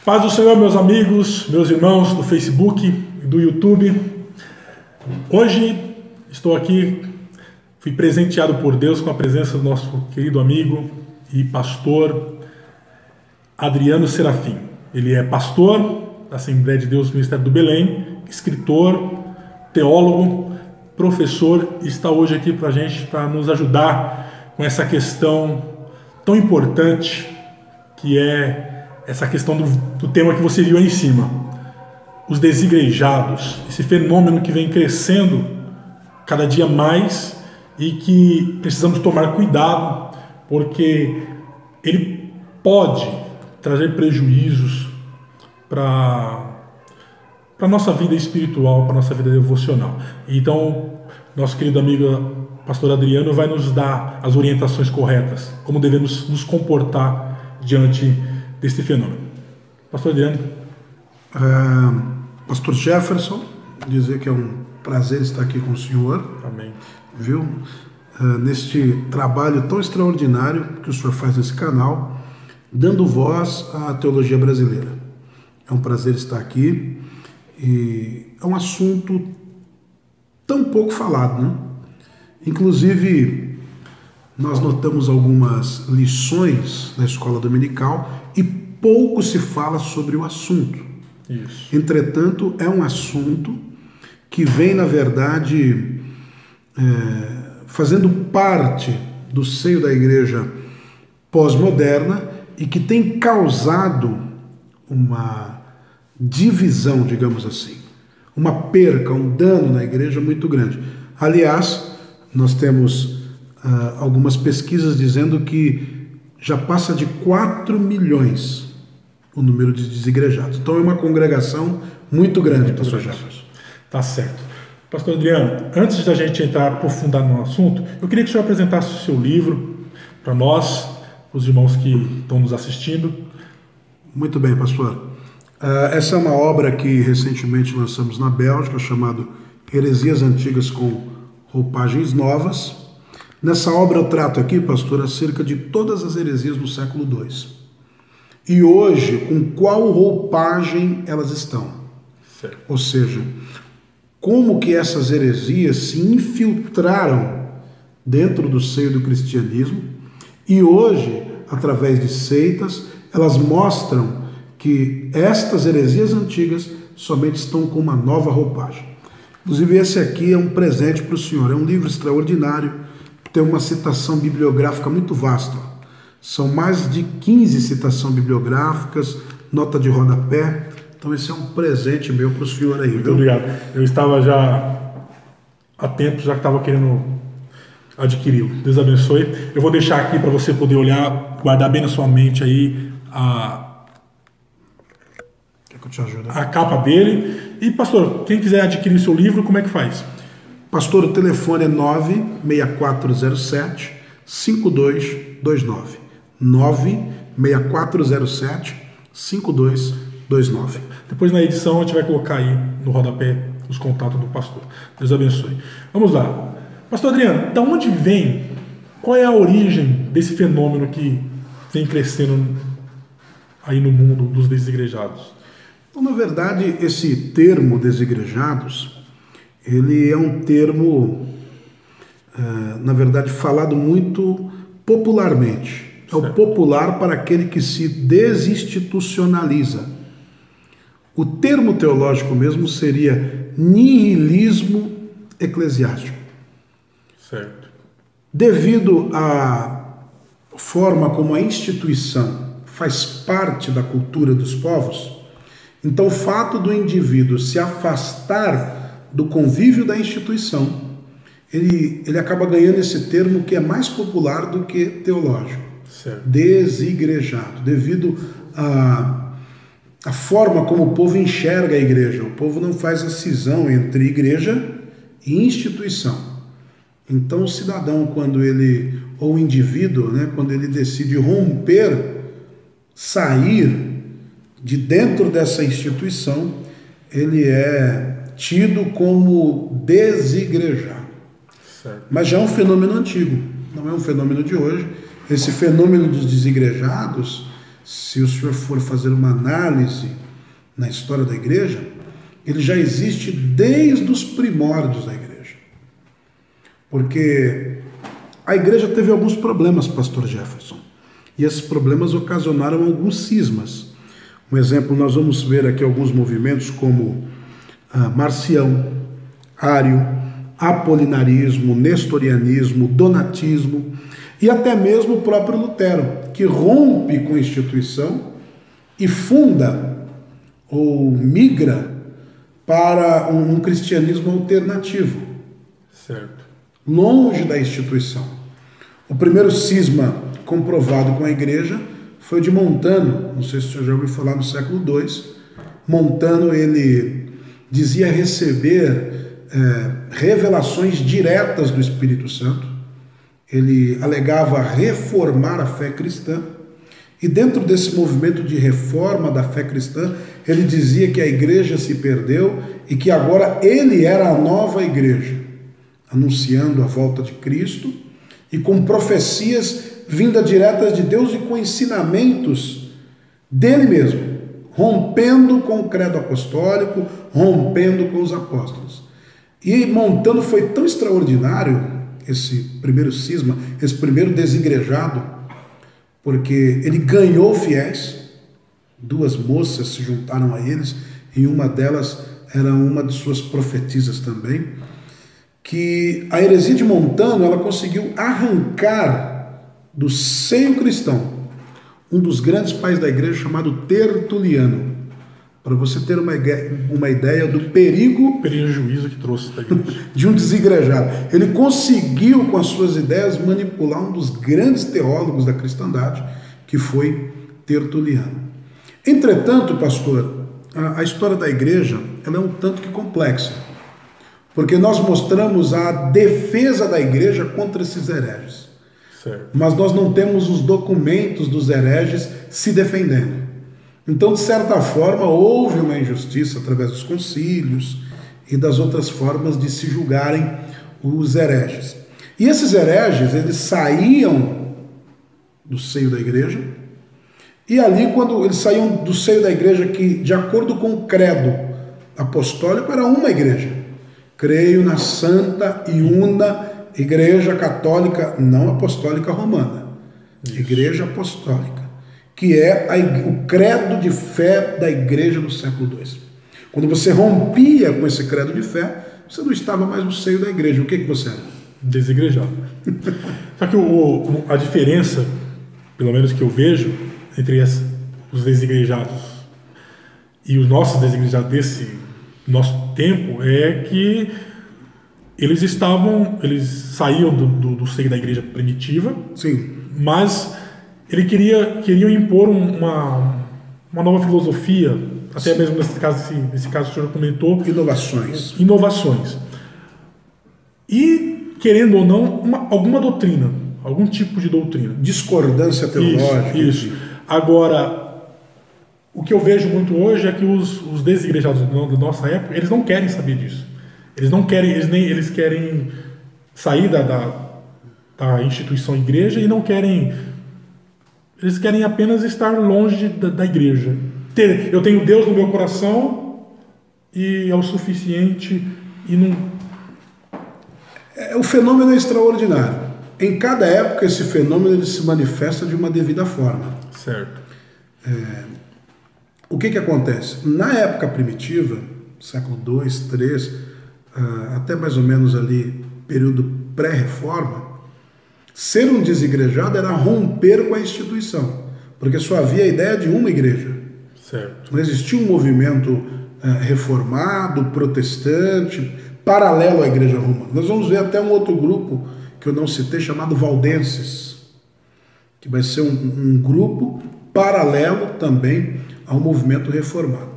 Paz do Senhor, meus amigos, meus irmãos do Facebook e do YouTube. Hoje estou aqui, fui presenteado por Deus com a presença do nosso querido amigo e pastor Adriano Serafim. Ele é pastor da Assembleia de Deus do Ministério do Belém, escritor, teólogo, professor, e está hoje aqui para a gente, para nos ajudar com essa questão tão importante que é essa questão do tema que você viu aí em cima, os desigrejados, esse fenômeno que vem crescendo cada dia mais e que precisamos tomar cuidado, porque ele pode trazer prejuízos para a nossa vida espiritual, para a nossa vida devocional. Então, nosso querido amigo pastor Adriano vai nos dar as orientações corretas, como devemos nos comportar diante deste fenômeno. Pastor Adriano. Pastor Jefferson, dizer que é um prazer estar aqui com o senhor. Amém. Viu? Neste trabalho tão extraordinário que o senhor faz nesse canal, dando voz à teologia brasileira. É um prazer estar aqui e é um assunto tão pouco falado, né? Inclusive, nós notamos algumas lições na escola dominical e pouco se fala sobre o assunto. Isso. Entretanto, é um assunto que vem, na verdade, fazendo parte do seio da igreja pós-moderna e que tem causado uma divisão, digamos assim, uma perca, um dano na igreja muito grande. Aliás, nós temos algumas pesquisas dizendo que já passa de 4 milhões o número de desigrejados. Então é uma congregação muito grande, pastor Jefferson. Tá certo. Pastor Adriano, antes da gente entrar aprofundar no assunto, eu queria que o senhor apresentasse o seu livro para nós, os irmãos que estão nos assistindo. Muito bem, pastor. Essa é uma obra que recentemente lançamos na Bélgica, chamada Heresias Antigas com Roupagens Novas. Nessa obra eu trato aqui, pastor, acerca de todas as heresias do século II. E hoje, com qual roupagem elas estão? Certo. Ou seja, como que essas heresias se infiltraram dentro do seio do cristianismo e hoje, através de seitas, elas mostram que estas heresias antigas somente estão com uma nova roupagem. Inclusive, esse aqui é um presente para o senhor. É um livro extraordinário, tem uma citação bibliográfica muito vasta. São mais de 15 citações bibliográficas, nota de rodapé. Então, esse é um presente meu para o senhor aí. Muito obrigado. Eu estava já há tempo, já estava querendo adquiri-lo. Deus abençoe. Eu vou deixar aqui para você poder olhar, guardar bem na sua mente aí Quer que eu te ajude? A capa dele. E, pastor, quem quiser adquirir seu livro, como é que faz? Pastor, o telefone é 96407-5229. 96407-5229. Depois na edição a gente vai colocar aí no rodapé os contatos do pastor. Deus abençoe. Vamos lá. Pastor Adriano, da onde vem, qual é a origem desse fenômeno que vem crescendo aí no mundo dos desigrejados? Então, na verdade, esse termo desigrejados, ele é um termo, na verdade, falado muito popularmente. É o popular para aquele que se desinstitucionaliza. O termo teológico mesmo seria nihilismo eclesiástico. Certo. Devido à forma como a instituição faz parte da cultura dos povos, então o fato do indivíduo se afastar do convívio da instituição, ele acaba ganhando esse termo que é mais popular do que teológico. Certo. Desigrejado, devido à forma como o povo enxerga a igreja. O povo não faz a cisão entre igreja e instituição. Então o cidadão, ou o indivíduo, né, quando ele decide romper, sair de dentro dessa instituição, ele é tido como desigrejado. Certo. Mas já é um fenômeno antigo, não é um fenômeno de hoje. Esse fenômeno dos desigrejados se o senhor for fazer uma análise na história da igreja, ele já existe desde os primórdios da igreja. Porque a igreja teve alguns problemas, pastor Jefferson, e esses problemas ocasionaram alguns cismas. Um exemplo, nós vamos ver aqui alguns movimentos como Marcião, Ário, Apolinarismo, Nestorianismo, Donatismo e até mesmo o próprio Lutero, que rompe com a instituição e funda ou migra para um cristianismo alternativo, certo, longe da instituição. O primeiro cisma comprovado com a igreja foi o de Montano, não sei se o senhor já ouviu falar, no século II. Montano, ele dizia receber revelações diretas do Espírito Santo. Ele alegava reformar a fé cristã, e dentro desse movimento de reforma da fé cristã, ele dizia que a igreja se perdeu e que agora ele era a nova igreja, anunciando a volta de Cristo e com profecias vindas diretas de Deus e com ensinamentos dele mesmo, rompendo com o credo apostólico, rompendo com os apóstolos. E Montano foi tão extraordinário, esse primeiro cisma, esse primeiro desigrejado, porque ele ganhou fiéis. Duas moças se juntaram a eles, e uma delas era uma de suas profetisas também, que a heresia de Montano, ela conseguiu arrancar do seio cristão um dos grandes pais da igreja chamado Tertuliano, para você ter uma ideia do prejuízo que trouxe da igreja. De um desigrejado. Ele conseguiu, com as suas ideias, manipular um dos grandes teólogos da cristandade, que foi Tertuliano. Entretanto, pastor, a história da igreja, ela é um tanto que complexa, porque nós mostramos a defesa da igreja contra esses hereges. Certo. Mas nós não temos os documentos dos hereges se defendendo. Então, de certa forma, houve uma injustiça através dos concílios e das outras formas de se julgarem os hereges. E esses hereges, eles saíam do seio da igreja, e ali, quando eles saíam do seio da igreja, que, de acordo com o credo apostólico, era uma igreja. Creio na santa e una Igreja Católica não apostólica romana. Isso. Igreja apostólica, que é o credo de fé da igreja do século II. Quando você rompia com esse credo de fé, você não estava mais no seio da igreja. O que você era? Desigrejado. Só que a diferença, pelo menos que eu vejo, entre os desigrejados e os nossos desigrejados desse nosso tempo é que eles saíam do seio da igreja primitiva. Sim. Mas eles queriam impor uma nova filosofia, até mesmo nesse caso que o senhor comentou. Inovações. E, querendo ou não, alguma doutrina, algum tipo de doutrina. Discordância teológica. Isso. Agora, o que eu vejo muito hoje é que os desigrejados da nossa época, eles não querem saber disso. Eles querem sair da instituição igreja e não querem. Eles querem apenas estar longe da igreja. Eu tenho Deus no meu coração e é o suficiente e não. O fenômeno é extraordinário. Em cada época esse fenômeno ele se manifesta de uma devida forma. Certo. O que acontece? Na época primitiva, século II, III, até mais ou menos ali, período pré-reforma, ser um desigrejado era romper com a instituição, porque só havia a ideia de uma igreja. Certo. Não existia um movimento reformado, protestante, paralelo à igreja romana. Nós vamos ver até um outro grupo que eu não citei, chamado Valdenses, que vai ser um grupo paralelo também ao movimento reformado.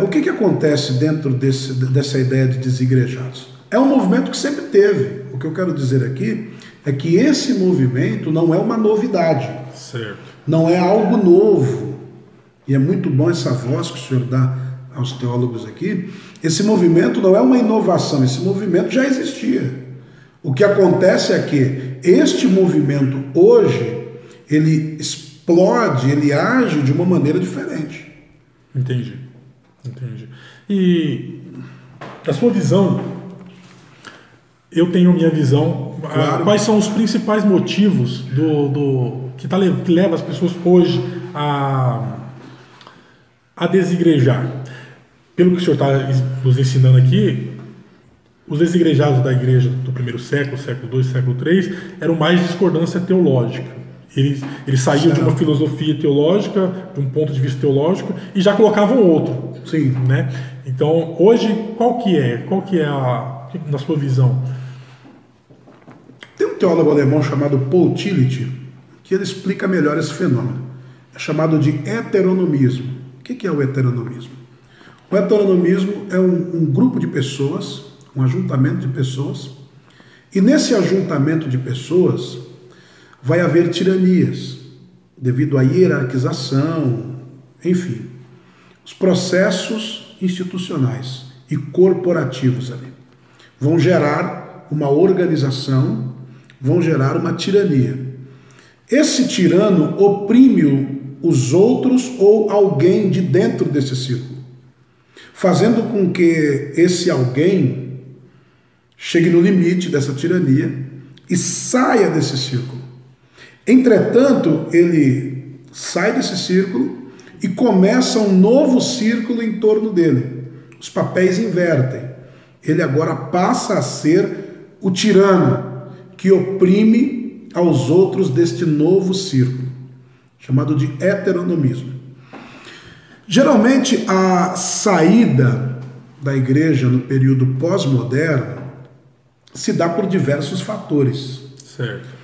O que acontece dentro dessa ideia de desigrejados? É um movimento que sempre teve. O que eu quero dizer aqui é que esse movimento não é uma novidade. Certo. Não é algo novo. E é muito bom essa voz que o senhor dá aos teólogos aqui. Esse movimento não é uma inovação, esse movimento já existia. O que acontece é que este movimento hoje, ele explode, ele age de uma maneira diferente. Entendi. E da sua visão, eu tenho minha visão. Claro. Quais são os principais motivos que leva as pessoas hoje a desigrejar? Pelo que o senhor está nos ensinando aqui, os desigrejados da igreja do primeiro século, século II, século III, eram mais discordância teológica. Eles saíam de uma filosofia teológica, de um ponto de vista teológico, e já colocavam outro. Sim. Né? Então, hoje, qual que é na sua visão? Tem um teólogo alemão chamado Paul Tillich, que ele explica melhor esse fenômeno. É chamado de heteronomismo. O que é o heteronomismo? O heteronomismo é um grupo de pessoas, um ajuntamento de pessoas, e nesse ajuntamento de pessoas vai haver tiranias, devido à hierarquização, enfim, os processos institucionais e corporativos ali vão gerar uma organização, vão gerar uma tirania. Esse tirano oprime os outros ou alguém de dentro desse círculo, fazendo com que esse alguém chegue no limite dessa tirania e saia desse círculo. Entretanto, ele sai desse círculo e começa um novo círculo em torno dele. Os papéis invertem. Ele agora passa a ser o tirano que oprime aos outros deste novo círculo, chamado de heteronomismo. Geralmente, a saída da igreja no período pós-moderno se dá por diversos fatores. Certo.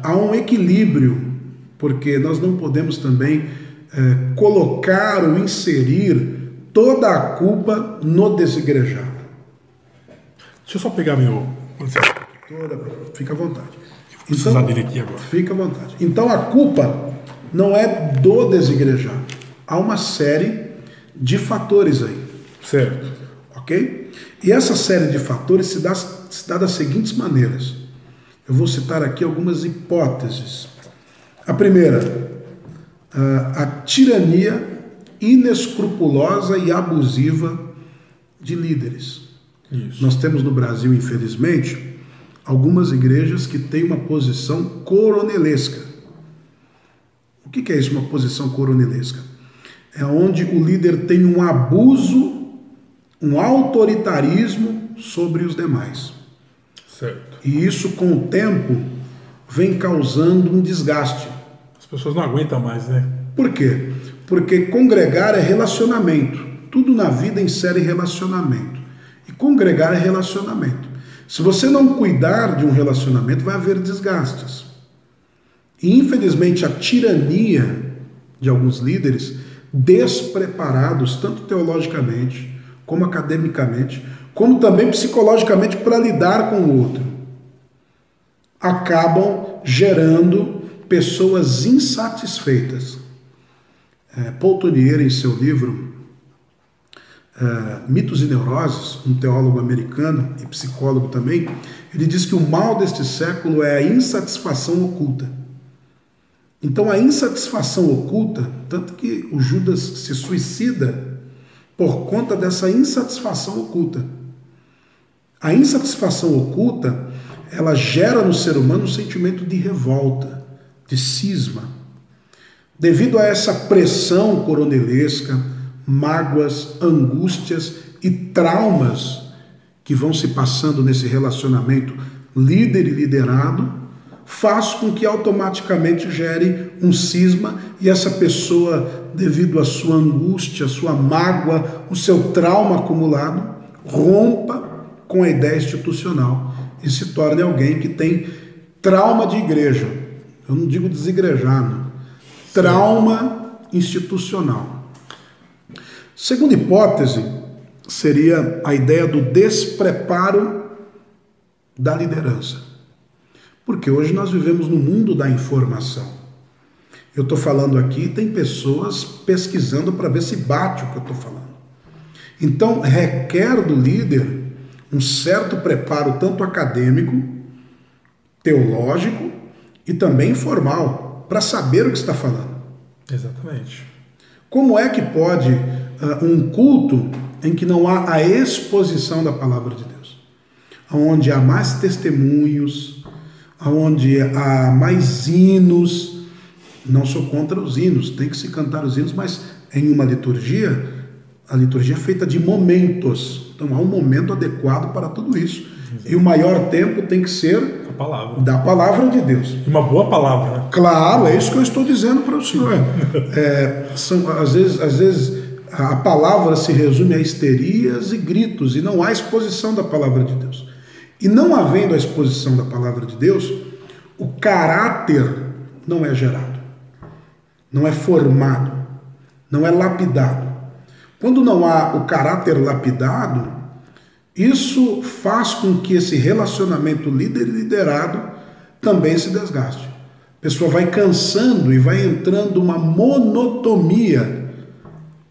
Há um equilíbrio, porque nós não podemos também colocar ou inserir toda a culpa no desigrejado. Deixa eu só pegar meu... Fica à vontade. Vou precisar dele aqui agora. Fica à vontade. Então a culpa não é do desigrejado. Há uma série de fatores aí. Certo. Ok? E essa série de fatores se dá das seguintes maneiras. Eu vou citar aqui algumas hipóteses. A primeira, a tirania inescrupulosa e abusiva de líderes. Isso. Nós temos no Brasil, infelizmente, algumas igrejas que têm uma posição coronelesca. O que é isso, uma posição coronelesca? É onde o líder tem um abuso, um autoritarismo sobre os demais. Certo. E isso, com o tempo, vem causando um desgaste. As pessoas não aguentam mais, né? Por quê? Porque congregar é relacionamento. Tudo na vida insere relacionamento. E congregar é relacionamento. Se você não cuidar de um relacionamento, vai haver desgastes. E, infelizmente, a tirania de alguns líderes, despreparados, tanto teologicamente, como academicamente, como também psicologicamente, para lidar com o outro, acabam gerando pessoas insatisfeitas. Paul Tournier, em seu livro Mitos e Neuroses, um teólogo americano e psicólogo também, ele diz que o mal deste século é a insatisfação oculta. Então a insatisfação oculta, tanto que o Judas se suicida por conta dessa insatisfação oculta. A insatisfação oculta, ela gera no ser humano um sentimento de revolta, de cisma. Devido a essa pressão coronelesca, mágoas, angústias e traumas que vão se passando nesse relacionamento líder e liderado, faz com que automaticamente gere um cisma e essa pessoa, devido à sua angústia, à sua mágoa, o seu trauma acumulado, rompa com a ideia institucional e se torne alguém que tem trauma de igreja. Eu não digo desigrejado, trauma institucional. Segunda hipótese seria a ideia do despreparo da liderança. Porque hoje nós vivemos no mundo da informação. Eu estou falando aqui, tem pessoas pesquisando para ver se bate o que eu estou falando. Então, requer do líder um certo preparo, tanto acadêmico, teológico e também formal. para saber o que está falando. Exatamente. Como é que pode um culto em que não há a exposição da palavra de Deus? Onde há mais testemunhos, onde há mais hinos. Não sou contra os hinos, tem que se cantar os hinos, mas em uma liturgia, a liturgia é feita de momentos. Então há um momento adequado para tudo isso. Exato. E o maior tempo tem que ser da palavra de Deus. Uma boa palavra, né? Claro, é isso que eu estou dizendo para o senhor. Às vezes a palavra se resume a histerias e gritos, e não há exposição da palavra de Deus. E não havendo a exposição da palavra de Deus, o caráter não é gerado, não é formado, não é lapidado. Quando não há o caráter lapidado, isso faz com que esse relacionamento líder e liderado também se desgaste. A pessoa vai cansando e vai entrando uma monotonia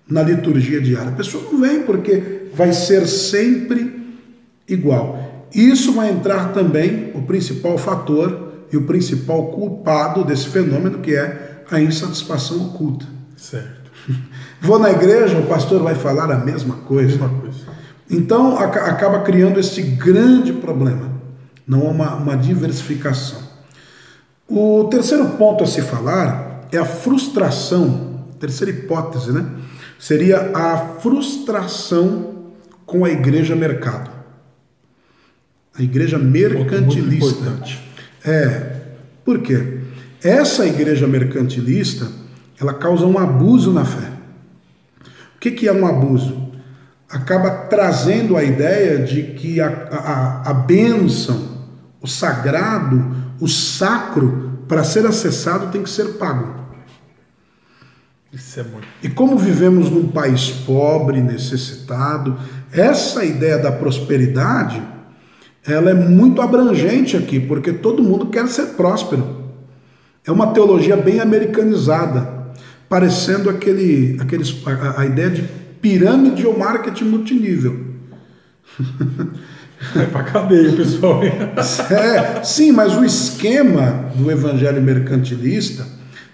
na liturgia diária. A pessoa não vem porque vai ser sempre igual. Isso vai entrar também o principal fator e o principal culpado desse fenômeno, que é a insatisfação oculta. Certo. Vou na igreja, o pastor vai falar a mesma coisa. Então acaba criando esse grande problema. Não há uma diversificação. O terceiro ponto a se falar é a frustração. Terceira hipótese, né? Seria a frustração com a igreja mercado. A igreja mercantilista. Muito importante. Por quê? Essa igreja mercantilista, ela causa um abuso na fé. O que é um abuso? Acaba trazendo a ideia de que a bênção, o sagrado, o sacro, para ser acessado tem que ser pago. Isso é muito... E como vivemos num país pobre, necessitado, essa ideia da prosperidade, ela é muito abrangente aqui, porque todo mundo quer ser próspero. É uma teologia bem americanizada, parecendo a ideia de pirâmide ou marketing multinível. Vai pra cadeia, pessoal. Sim, mas o esquema do evangelho mercantilista,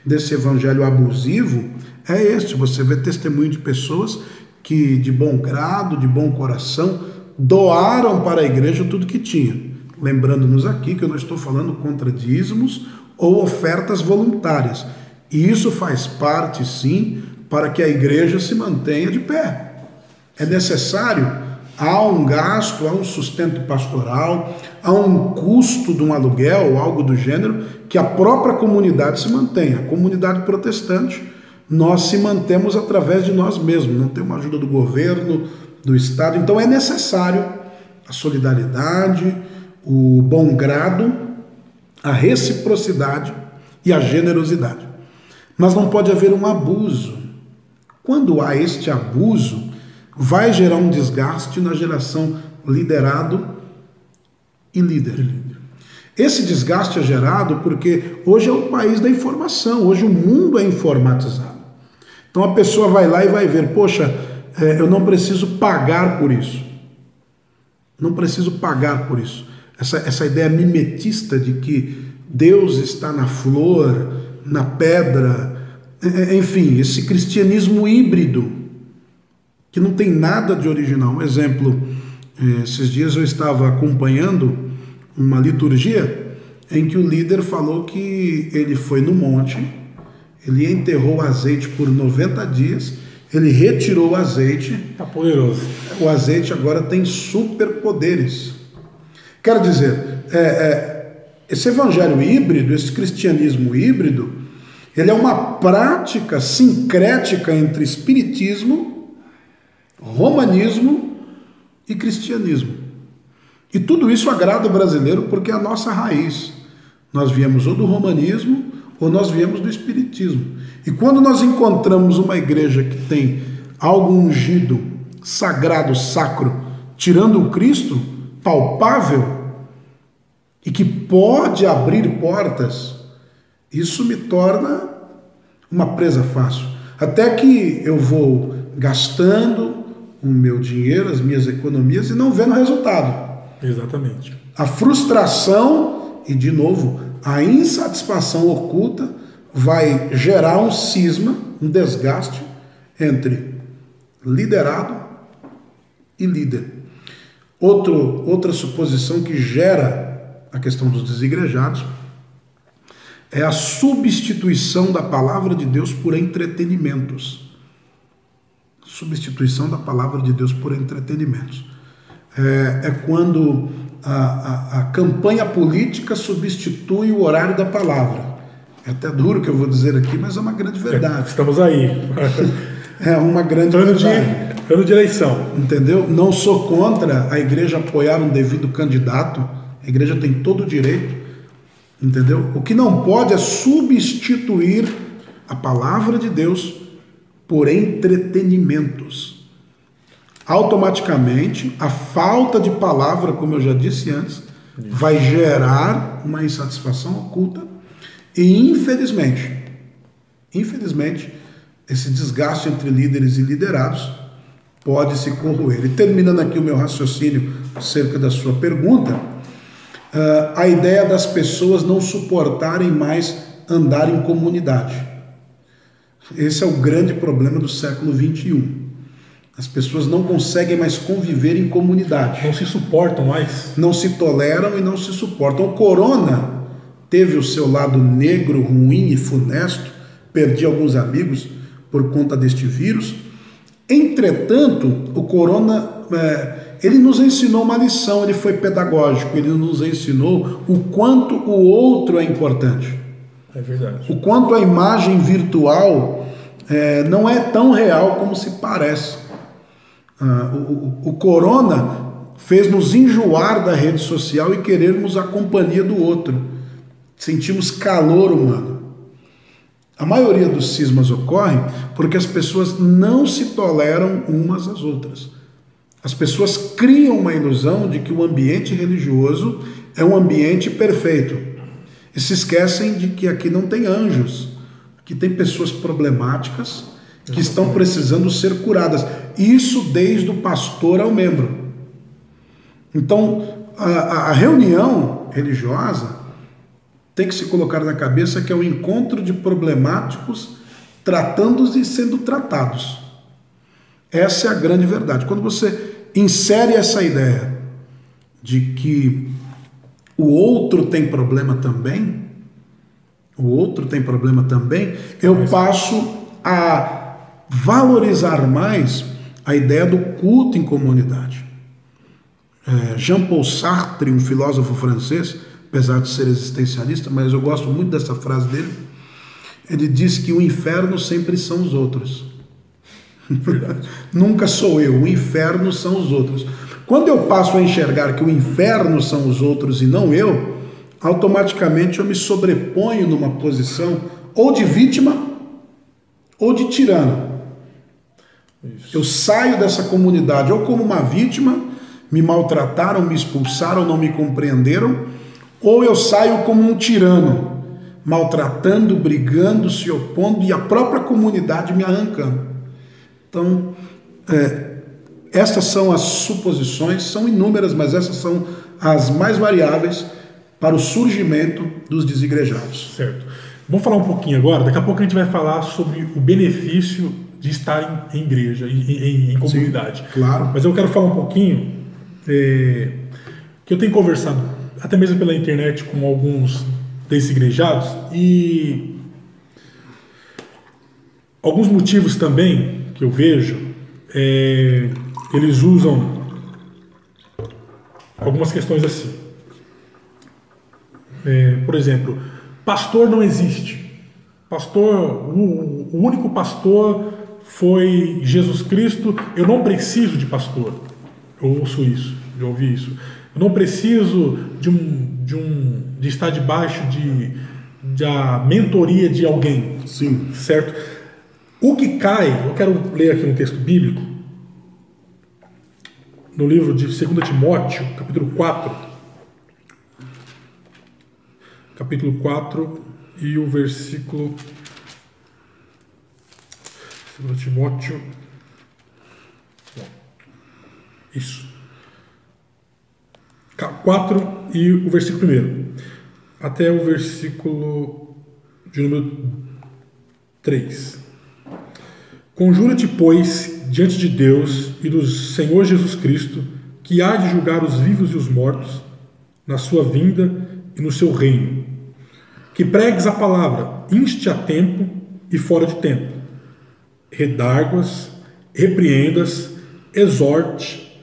desse evangelho abusivo, é este. Você vê testemunho de pessoas que, de bom grado, de bom coração, doaram para a igreja tudo que tinha. Lembrando-nos aqui que eu não estou falando contra dízimos ou ofertas voluntárias. E isso faz parte, sim, para que a igreja se mantenha de pé. É necessário, há um gasto, há um sustento pastoral, há um custo de um aluguel ou algo do gênero, que a própria comunidade se mantenha. A comunidade protestante, nós se mantemos através de nós mesmos, não tem uma ajuda do governo, do Estado. Então é necessário a solidariedade, o bom grado, a reciprocidade e a generosidade. Mas não pode haver um abuso. Quando há este abuso, vai gerar um desgaste na geração liderado e líder. Esse desgaste é gerado porque hoje é o país da informação, hoje o mundo é informatizado. Então a pessoa vai lá e vai ver, poxa, eu não preciso pagar por isso. Não preciso pagar por isso. Essa ideia mimetista de que Deus está na flor, na pedra, enfim, esse cristianismo híbrido, que não tem nada de original. Um exemplo, esses dias eu estava acompanhando uma liturgia em que o líder falou que ele foi no monte, ele enterrou o azeite por 90 dias, ele retirou o azeite. Está poderoso. O azeite agora tem superpoderes. Quero dizer, esse evangelho híbrido, esse cristianismo híbrido, ele é uma prática sincrética entre espiritismo, romanismo e cristianismo. E tudo isso agrada o brasileiro porque é a nossa raiz. Nós viemos ou do romanismo ou nós viemos do espiritismo. E quando nós encontramos uma igreja que tem algo ungido, sagrado, sacro, tirando o Cristo, palpável, e que pode abrir portas, isso me torna uma presa fácil. Até que eu vou gastando o meu dinheiro, as minhas economias e não vendo resultado. Exatamente. A frustração e, de novo, a insatisfação oculta vai gerar um cisma, um desgaste entre liderado e líder. Outra suposição que gera a questão dos desigrejados é a substituição da palavra de Deus por entretenimentos. Substituição da palavra de Deus por entretenimentos. É quando a campanha política substitui o horário da palavra. É até duro o que eu vou dizer aqui, mas é uma grande verdade. Estamos aí. É uma grande verdade. Ano de eleição. Entendeu? Não sou contra a igreja apoiar um devido candidato. A igreja tem todo o direito. Entendeu? O que não pode é substituir a palavra de Deus por entretenimentos. Automaticamente, a falta de palavra, como eu já disse antes, vai gerar uma insatisfação oculta e, infelizmente, esse desgaste entre líderes e liderados pode se corroer. E terminando aqui o meu raciocínio acerca da sua pergunta, a ideia das pessoas não suportarem mais andar em comunidade. Esse é o grande problema do século XXI. As pessoas não conseguem mais conviver em comunidade. Não se suportam mais. Não se toleram e não se suportam. O corona teve o seu lado negro, ruim e funesto. Perdi alguns amigos por conta deste vírus. Entretanto, o corona, ele nos ensinou uma lição, ele foi pedagógico, ele nos ensinou o quanto o outro é importante. É verdade. O quanto a imagem virtual não é tão real como se parece. O corona fez nos enjoar da rede social e querermos a companhia do outro. Sentimos calor humano. A maioria dos cismas ocorre porque as pessoas não se toleram umas às outras. As pessoas criam uma ilusão de que o ambiente religioso é um ambiente perfeito. E se esquecem de que aqui não tem anjos. Aqui tem pessoas problemáticas que estão precisando ser curadas. Isso desde o pastor ao membro. Então, a reunião religiosa tem que se colocar na cabeça que é o encontro de problemáticos tratando-os e sendo tratados. Essa é a grande verdade. Quando você insere essa ideia de que o outro tem problema também, eu passo a valorizar mais a ideia do culto em comunidade. Jean-Paul Sartre, um filósofo francês, apesar de ser existencialista, mas eu gosto muito dessa frase dele, ele diz que o inferno sempre são os outros. Nunca sou eu, o inferno são os outros. Quando eu passo a enxergar que o inferno são os outros e não eu, automaticamente eu me sobreponho numa posição ou de vítima ou de tirano. Isso. Eu saio dessa comunidade ou como uma vítima, me maltrataram, me expulsaram, não me compreenderam, ou eu saio como um tirano, maltratando, brigando, se opondo e a própria comunidade me arrancando. Então, essas são as suposições, são inúmeras, mas essas são as mais variáveis para o surgimento dos desigrejados. Certo. Vamos falar um pouquinho agora, daqui a pouco a gente vai falar sobre o benefício de estar em igreja, em comunidade. Sim, claro. Mas eu quero falar um pouquinho que eu tenho conversado, até mesmo pela internet, com alguns desigrejados e alguns motivos também que eu vejo, eles usam algumas questões assim. Por exemplo, pastor não existe. O único pastor foi Jesus Cristo. Eu não preciso de pastor. Eu ouço isso, já ouvi isso. Eu não preciso de estar debaixo da mentoria de alguém. Sim. Certo? O que cai, eu quero ler aqui um texto bíblico, no livro de 2 Timóteo, capítulo 4. Capítulo 4 e o versículo 2 Timóteo. Isso. 4 e o versículo 1. Até o versículo de número 3. Conjura-te, pois, diante de Deus e do Senhor Jesus Cristo, que há de julgar os vivos e os mortos, na sua vinda e no seu reino. Que pregues a palavra, inste a tempo e fora de tempo. Redarguas, repreendas, exorte,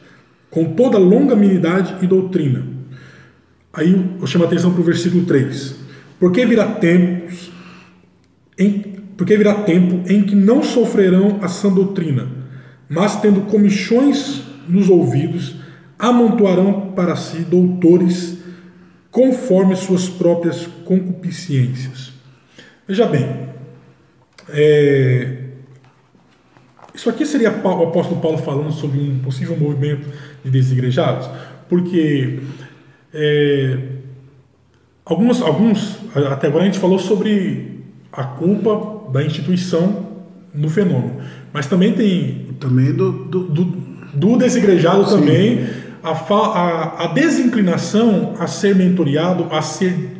com toda longanimidade e doutrina. Aí eu chamo a atenção para o versículo 3. Porque virá tempo em que não sofrerão a sã doutrina, mas tendo comichões nos ouvidos, amontoarão para si doutores conforme suas próprias concupiscências. Veja bem, isso aqui seria o apóstolo Paulo falando sobre um possível movimento de desigrejados, porque alguns até agora a gente falou sobre a culpa da instituição no fenômeno, mas também tem do desigrejado. Sim. Também a desinclinação a ser mentoreado, a ser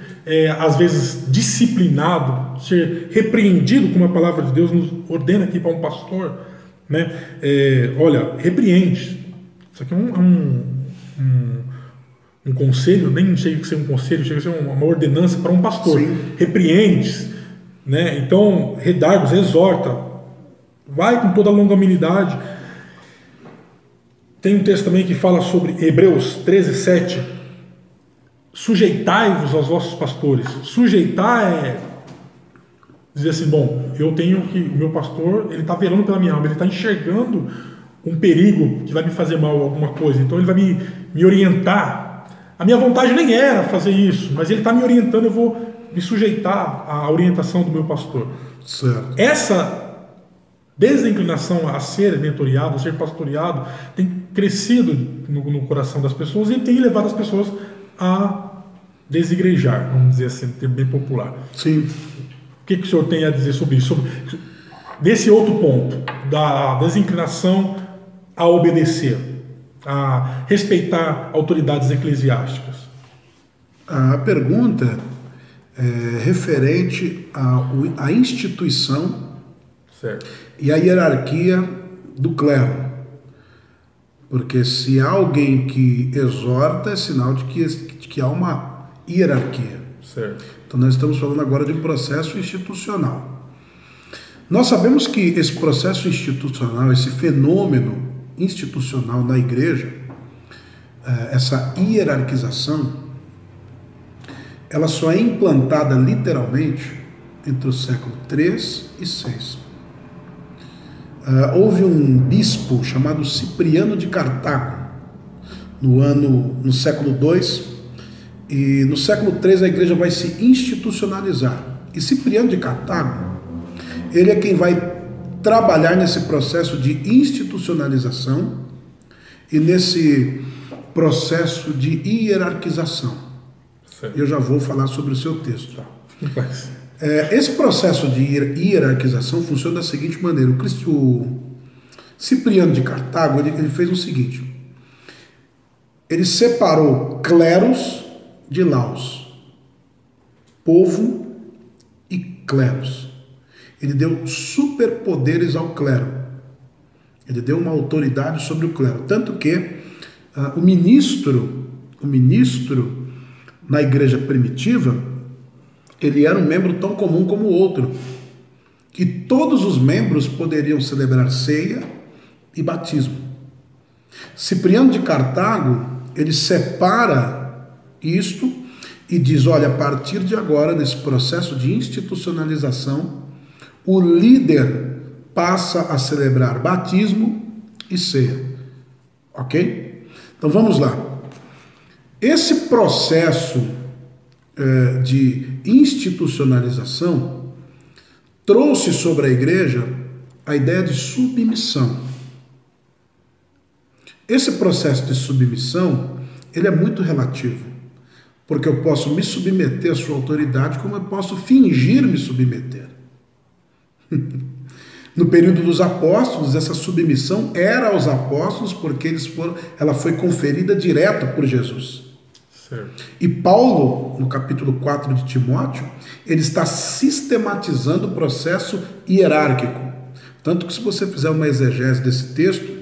às vezes disciplinado, ser repreendido, como a palavra de Deus nos ordena aqui para um pastor, né? Olha, repreende. Isso aqui é um conselho, nem chega a ser um conselho, chega a ser uma ordenança para um pastor. Sim. Repreende, né? Então, redargos, exorta, vai com toda a longanimidade. Tem um texto também que fala sobre Hebreus 13:7. Sujeitai-vos aos vossos pastores. Sujeitar é dizer assim, bom, eu tenho que, o meu pastor, ele está velando pela minha alma, ele está enxergando um perigo que vai me fazer mal, alguma coisa, então ele vai me orientar. A minha vontade nem era fazer isso, mas ele está me orientando, eu vou me sujeitar à orientação do meu pastor. Certo. Essa desinclinação a ser mentoreado, a ser pastoreado, tem crescido no coração das pessoas e tem levado as pessoas a desigrejar, vamos dizer assim, termo bem popular. Sim. O que o senhor tem a dizer sobre isso? Desse outro ponto, da desinclinação a obedecer, a respeitar autoridades eclesiásticas. A pergunta é referente à instituição, certo, e a hierarquia do clero. Porque se há alguém que exorta, é sinal de que há uma hierarquia. Certo. Então nós estamos falando agora de um processo institucional. Nós sabemos que esse processo institucional, esse fenômeno institucional na igreja, essa hierarquização, ela só é implantada literalmente entre o século III e VI. Houve um bispo chamado Cipriano de Cartago no século II, e no século III a igreja vai se institucionalizar. E Cipriano de Cartago, ele é quem vai trabalhar nesse processo de institucionalização e nesse processo de hierarquização. Certo. Eu já vou falar sobre o seu texto. Esse processo de hierarquização funciona da seguinte maneira. O Cipriano de Cartago ele fez o seguinte: ele separou cleros de laus, povo e cleros. Ele deu superpoderes ao clero. Ele deu uma autoridade sobre o clero. Tanto que o ministro na igreja primitiva, ele era um membro tão comum como o outro, que todos os membros poderiam celebrar ceia e batismo. Cipriano de Cartago, ele separa isto e diz, olha, a partir de agora, nesse processo de institucionalização, o líder passa a celebrar batismo e ceia. Ok? Então vamos lá. Esse processo de institucionalização trouxe sobre a igreja a ideia de submissão. Esse processo de submissão, ele é muito relativo, porque eu posso me submeter à sua autoridade, como eu posso fingir me submeter. No período dos apóstolos, essa submissão era aos apóstolos, porque ela foi conferida direto por Jesus. Certo. E Paulo, no capítulo 4 de Timóteo, ele está sistematizando o processo hierárquico. Tanto que se você fizer uma exegese desse texto,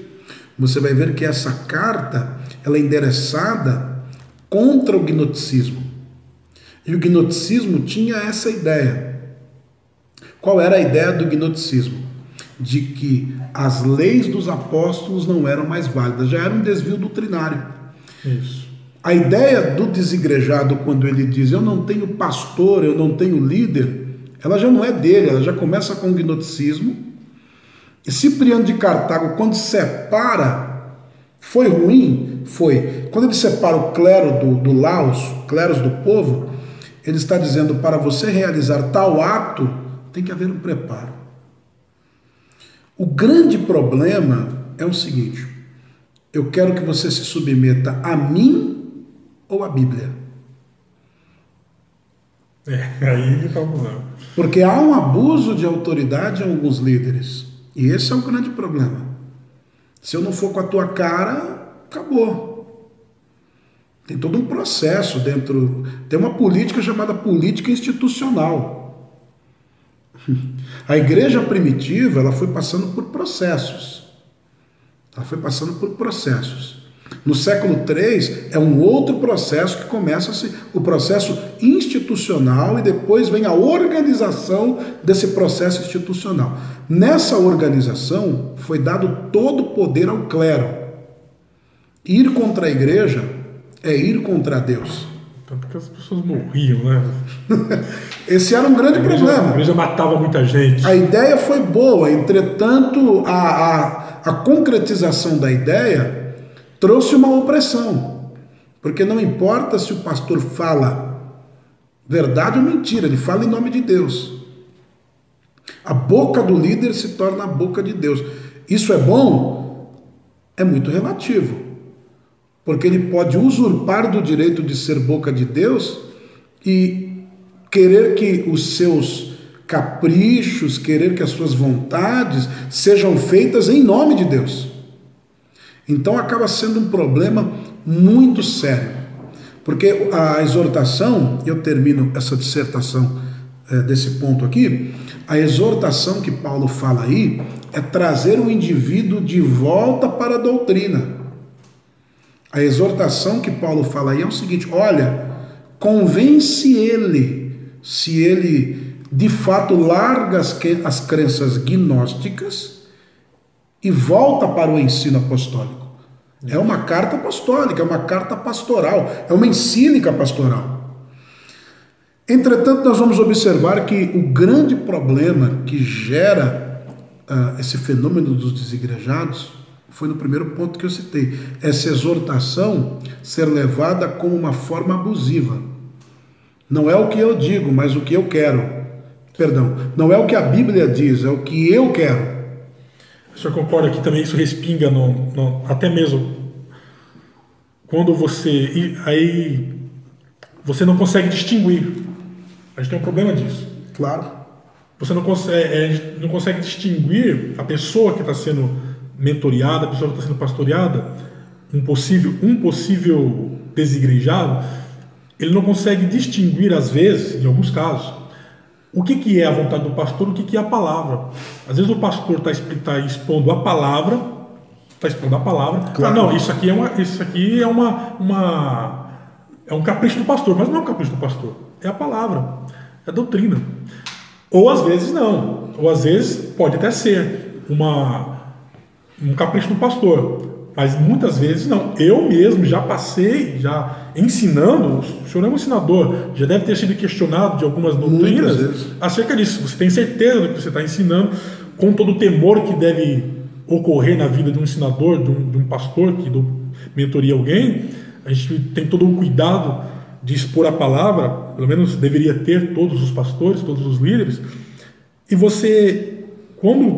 você vai ver que essa carta ela é endereçada contra o gnosticismo. E o gnosticismo tinha essa ideia. Qual era a ideia do gnosticismo? De que as leis dos apóstolos não eram mais válidas, já era um desvio doutrinário. Isso. A ideia do desigrejado, quando ele diz eu não tenho pastor, eu não tenho líder, ela já não é dele, ela já começa com o gnosticismo. E Cipriano de Cartago, quando separa, foi ruim? Foi. Quando ele separa o clero do laos, cleros do povo, ele está dizendo, para você realizar tal ato, tem que haver um preparo. O grande problema é o seguinte, eu quero que você se submeta a mim ou a Bíblia. Aí que está o problema. Porque há um abuso de autoridade em alguns líderes. E esse é o grande problema. Se eu não for com a tua cara, acabou. Tem todo um processo dentro. Tem uma política chamada política institucional. A igreja primitiva, ela foi passando por processos. Ela foi passando por processos. No século III é um outro processo que começa o processo institucional e depois vem a organização desse processo institucional. Nessa organização foi dado todo o poder ao clero. Ir contra a igreja é ir contra Deus. Tanto que as pessoas morriam, né? Esse era um grande problema. A igreja matava muita gente. A ideia foi boa, entretanto a concretização da ideia trouxe uma opressão, porque não importa se o pastor fala verdade ou mentira, ele fala em nome de Deus. A boca do líder se torna a boca de Deus. Isso é bom? É muito relativo, porque ele pode usurpar do direito de ser boca de Deus e querer que os seus caprichos, querer que as suas vontades sejam feitas em nome de Deus. Então acaba sendo um problema muito sério, porque a exortação, eu termino essa dissertação desse ponto aqui, a exortação que Paulo fala aí é trazer o indivíduo de volta para a doutrina. A exortação que Paulo fala aí é o seguinte, olha, convence ele, se ele de fato larga as crenças gnósticas e volta para o ensino apostólico. É uma carta apostólica, é uma carta pastoral, é uma encíclica pastoral. Entretanto, nós vamos observar que o grande problema que gera esse fenômeno dos desigrejados foi no primeiro ponto que eu citei. Essa exortação ser levada como uma forma abusiva. Não é o que eu digo, mas o que eu quero. Perdão, não é o que a Bíblia diz, é o que eu quero. O senhor concorda que também isso respinga até mesmo quando você não consegue distinguir. A gente tem um problema disso. Claro. Você não consegue distinguir a pessoa que está sendo mentoreada, a pessoa que está sendo pastoreada, um possível desigrejado, ele não consegue distinguir, às vezes, em alguns casos, o que é a vontade do pastor, o que é a palavra. Às vezes o pastor está expondo a palavra, Claro. Não, isso aqui é um capricho do pastor, mas não é um capricho do pastor, é a palavra, é a doutrina. Ou às vezes não, ou às vezes pode até ser um capricho do pastor, mas muitas vezes não. Eu mesmo já passei, já ensinando, o senhor é um ensinador, já deve ter sido questionado de algumas doutrinas acerca disso. Você tem certeza do que você está ensinando, com todo o temor que deve ocorrer na vida de um ensinador, de um pastor que mentoria alguém. A gente tem todo o cuidado de expor a palavra, pelo menos deveria ter todos os pastores, todos os líderes. E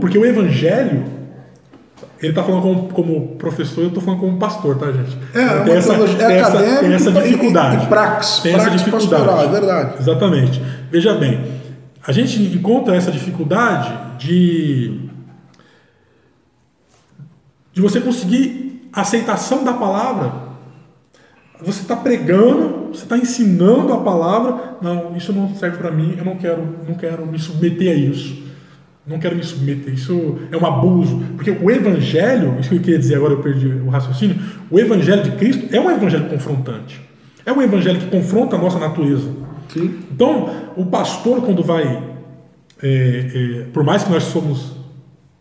porque o evangelho, ele está falando como professor, eu estou falando como pastor, tá, gente? Tem essa dificuldade. Tem essa dificuldade. Pastoral, é verdade. Exatamente. Veja bem, a gente encontra essa dificuldade de você conseguir a aceitação da palavra. Você está pregando, você está ensinando a palavra, não, isso não serve para mim, eu não quero me submeter a isso. Não quero me submeter, isso é um abuso. Porque o evangelho, isso que eu queria dizer agora, eu perdi o raciocínio, o evangelho de Cristo é um evangelho confrontante. É um evangelho que confronta a nossa natureza. Sim. Então, o pastor, quando vai, por mais que nós somos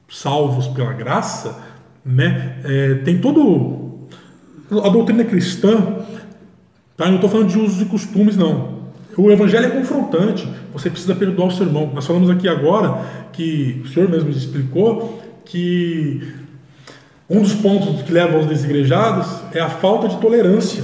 salvos pela graça, né, tem todo a doutrina cristã, tá? Eu não estou falando de usos e costumes, não. O evangelho é confrontante. Você precisa perdoar o seu irmão. Nós falamos aqui agora que o senhor mesmo explicou que um dos pontos que leva aos desigrejados é a falta de tolerância.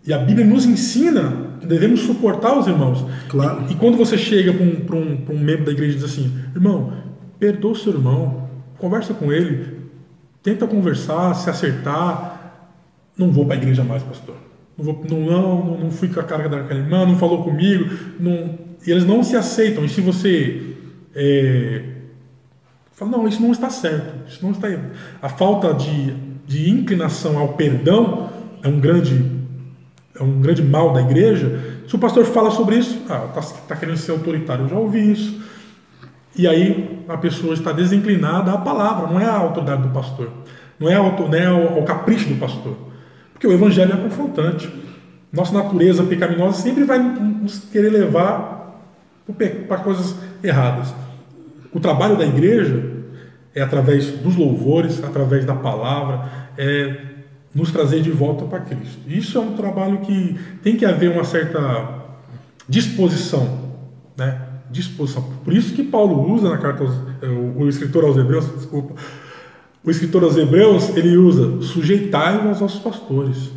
E a Bíblia nos ensina que devemos suportar os irmãos. Claro. E quando você chega para um membro da igreja e diz assim: irmão, perdoa o seu irmão, conversa com ele, tenta conversar, se acertar. Não vou para a igreja mais, pastor. Não fui com a carga da irmã, não falou comigo, e eles não se aceitam. E se você fala, não, isso não está certo, isso não está. A falta de inclinação ao perdão é um grande mal da igreja. Se o pastor fala sobre isso, está querendo ser autoritário, eu já ouvi isso. E aí a pessoa está desinclinada à palavra, não é a autoridade do pastor, não é ao capricho do pastor. Porque o evangelho é confrontante. Nossa natureza pecaminosa sempre vai nos querer levar para coisas erradas. O trabalho da igreja é através dos louvores, através da palavra, nos trazer de volta para Cristo. Isso é um trabalho que tem que haver uma certa disposição, né? Disposição. Por isso que Paulo usa na carta o escritor aos Hebreus, o escritor aos Hebreus, ele usa: sujeitai-vos aos vossos pastores.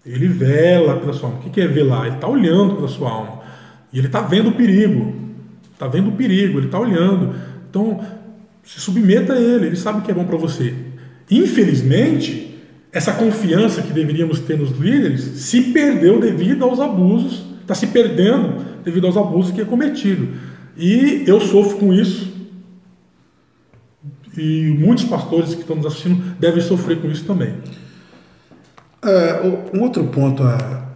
Ele vela pela sua alma. O que é velar? Ele está olhando pela sua alma. E ele está vendo o perigo. Está vendo o perigo, ele está olhando. Então, se submeta a ele, ele sabe o que é bom para você. Infelizmente, essa confiança que deveríamos ter nos líderes se perdeu devido aos abusos, está se perdendo devido aos abusos que é cometido. E eu sofro com isso. E muitos pastores que estão nos assistindo devem sofrer com isso também. Um outro ponto a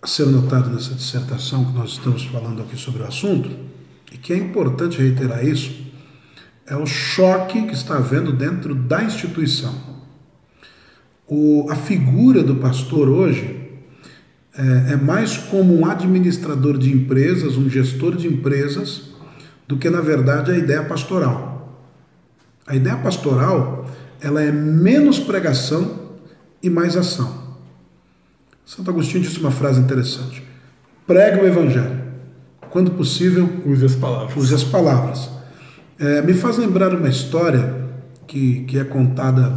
ser notado nessa dissertação que nós estamos falando aqui sobre o assunto, e que é importante reiterar isso, é o choque que está havendo dentro da instituição. A figura do pastor hoje é mais como um administrador de empresas, um gestor de empresas, do que, na verdade, a ideia pastoral. A ideia pastoral, ela é menos pregação e mais ação. Santo Agostinho disse uma frase interessante: prega o evangelho, quando possível, use as palavras. Use as palavras. Me faz lembrar uma história que é contada,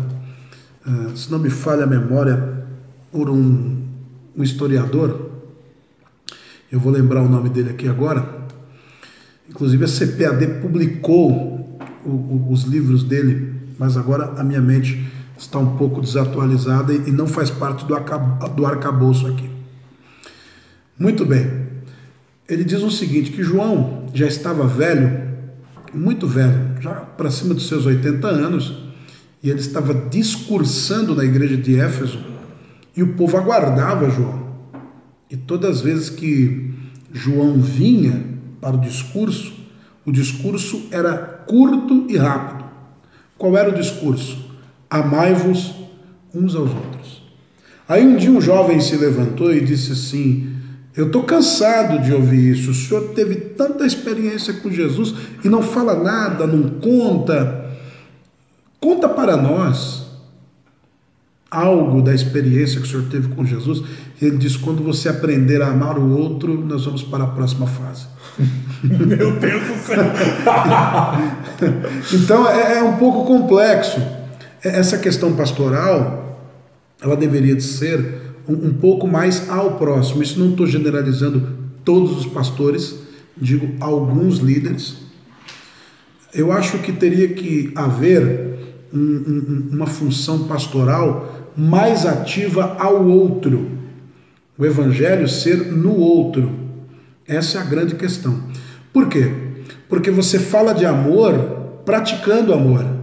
se não me falha a memória, por um historiador. Eu vou lembrar o nome dele aqui agora. Inclusive a CPAD publicou os livros dele, mas agora a minha mente está um pouco desatualizada e não faz parte do arcabouço aqui. Muito bem. Ele diz o seguinte, que João já estava velho, muito velho, já para cima dos seus 80 anos, e ele estava discursando na igreja de Éfeso, e o povo aguardava João. E todas as vezes que João vinha para o discurso era curto e rápido. Qual era o discurso? Amai-vos uns aos outros. Aí um dia um jovem se levantou e disse assim: eu estou cansado de ouvir isso, o senhor teve tanta experiência com Jesus e não fala nada, não conta para nós algo da experiência que o senhor teve com Jesus. E ele diz: quando você aprender a amar o outro, nós vamos para a próxima fase. Meu Deus do céu! Então é um pouco complexo. Essa questão pastoral, ela deveria de ser um pouco mais ao próximo. Isso não estou generalizando todos os pastores, digo alguns líderes. Eu acho que teria que haver uma função pastoral mais ativa ao outro. O evangelho ser no outro. Essa é a grande questão. Por quê? Porque você fala de amor praticando amor.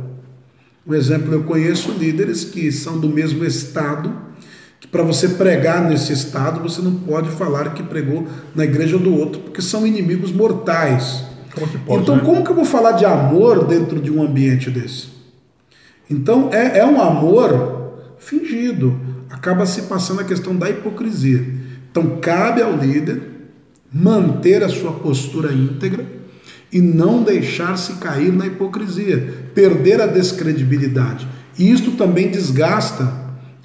Por exemplo, eu conheço líderes que são do mesmo estado, que para você pregar nesse estado, você não pode falar que pregou na igreja do outro, porque são inimigos mortais. Como que pode, então, né? como que eu vou falar de amor dentro de um ambiente desse? Então, é um amor fingido. Acaba se passando a questão da hipocrisia. Então, cabe ao líder manter a sua postura íntegra e não deixar-se cair na hipocrisia, perder a descredibilidade. E isto também desgasta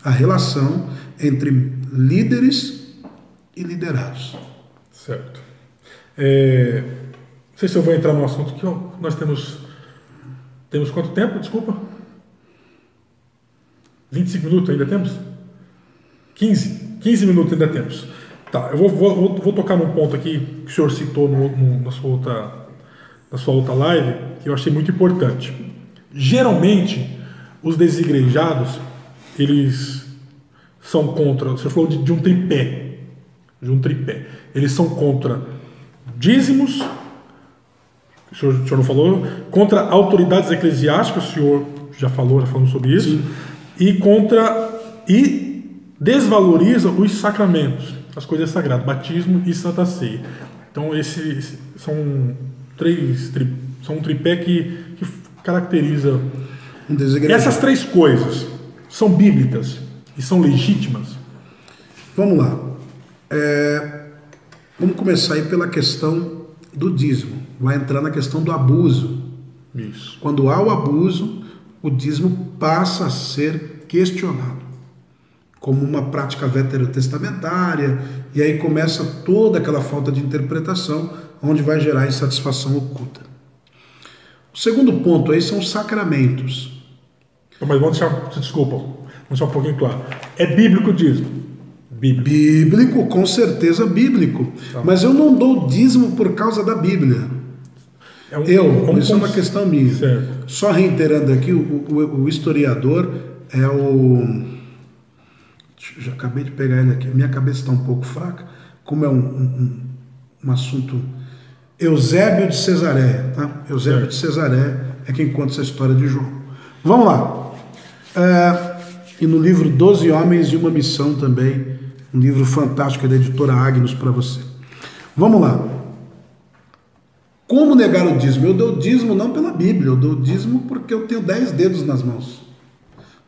a relação entre líderes e liderados. Certo. Não sei se eu vou entrar no assunto que nós temos... Temos quanto tempo? Desculpa. 25 minutos ainda temos? 15 minutos ainda temos. Tá, eu vou tocar num ponto aqui que o senhor citou na sua outra live, que eu achei muito importante. Geralmente, os desigrejados, eles são contra... O senhor falou de um tripé. De um tripé. Eles são contra dízimos, o senhor não falou, contra autoridades eclesiásticas, o senhor já falamos sobre isso, sim, e desvaloriza os sacramentos, as coisas sagradas, batismo e santa ceia. Então esses são um tripé que caracteriza essas três coisas. São bíblicas e são legítimas? Vamos lá. Vamos começar aí pela questão do dízimo. Vai entrar na questão do abuso. Isso. Quando há o abuso, o dízimo passa a ser questionado como uma prática veterotestamentária, e aí começa toda aquela falta de interpretação, onde vai gerar insatisfação oculta. O segundo ponto aí são os sacramentos. Mas vamos deixar um pouquinho claro. É bíblico o dízimo? Bíblico, com certeza bíblico. Tá. Mas eu não dou dízimo por causa da Bíblia. Isso é uma questão minha. Certo. Só reiterando aqui, o historiador é o... Já acabei de pegar ele aqui. Minha cabeça está um pouco fraca. Como é um assunto... Eusébio de Cesareia. Tá? Eusébio de Cesareia é quem conta essa história de João. Vamos lá. E no livro 12 Homens e uma Missão também, um livro fantástico da editora Agnus para você. Vamos lá. Como negar o dízimo? Eu dou dízimo não pela Bíblia, eu dou dízimo porque eu tenho 10 dedos nas mãos.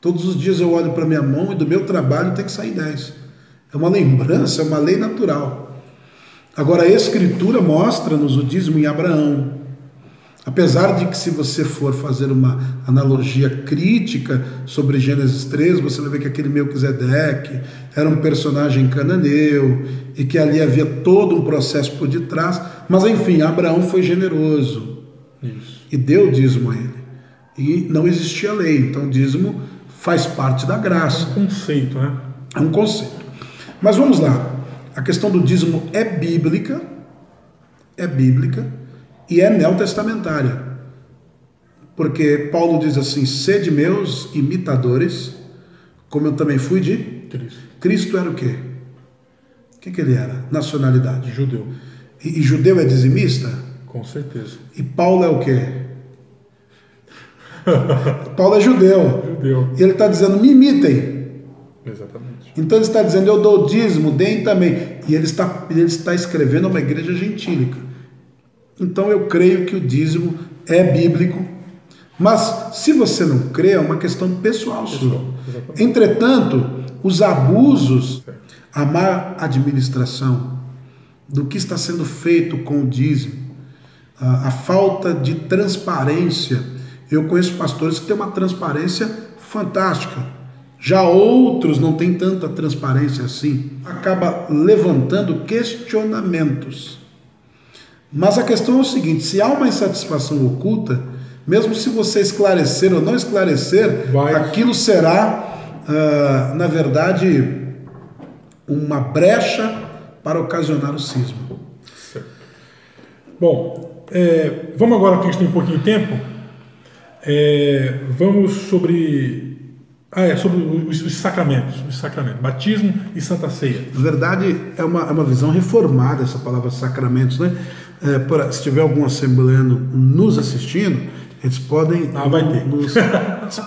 Todos os dias eu olho para minha mão e do meu trabalho tem que sair 10. É uma lembrança, é uma lei natural. Agora a Escritura mostra-nos o dízimo em Abraão. Apesar de que, se você for fazer uma analogia crítica sobre Gênesis 3, você vai ver que aquele Melquisedeque era um personagem cananeu e que ali havia todo um processo por detrás, mas enfim, Abraão foi generoso. Isso. E deu dízimo a ele. E não existia lei, então o dízimo faz parte da graça. É um conceito, né? É um conceito. Mas vamos lá. A questão do dízimo é bíblica e é neotestamentária. Porque Paulo diz assim: sede meus imitadores, como eu também fui de Cristo. Cristo era o quê? O que ele era? Nacionalidade. Judeu. E judeu é dizimista? Com certeza. E Paulo é o quê? Paulo é judeu. E ele está dizendo: me imitem. Exatamente. Então ele está dizendo: eu dou dízimo, deem também. E ele está escrevendo uma igreja gentílica. Então eu creio que o dízimo é bíblico, mas se você não crê, é uma questão pessoal sua. Entretanto, os abusos, a má administração do que está sendo feito com o dízimo, a falta de transparência. Eu conheço pastores que têm uma transparência fantástica. Já outros não têm tanta transparência assim. Acaba levantando questionamentos. Mas a questão é o seguinte: se há uma insatisfação oculta, mesmo se você esclarecer ou não esclarecer, aquilo será, na verdade, uma brecha para ocasionar o cisma. Certo. Bom, vamos agora, que a gente tem um pouquinho de tempo, vamos sobre os sacramentos, batismo e santa ceia. Na verdade, é uma visão reformada essa palavra sacramentos, né? Se tiver algum assembleano nos assistindo, eles podem, vai ter.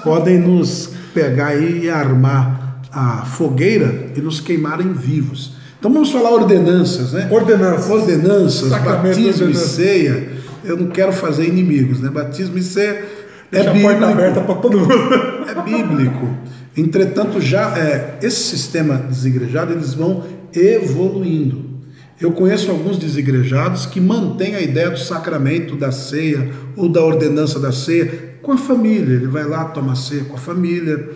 podem nos pegar aí e armar a fogueira e nos queimarem vivos. Então vamos falar ordenanças, né? Ordenanças, batismo e ceia. Eu não quero fazer inimigos, né? Batismo e ceia Deixa a porta aberta para todo mundo. É bíblico. Entretanto, esse sistema desigrejado, eles vão evoluindo. Eu conheço alguns desigrejados que mantêm a ideia do sacramento da ceia ou da ordenança da ceia com a família. Ele vai lá, toma ceia com a família,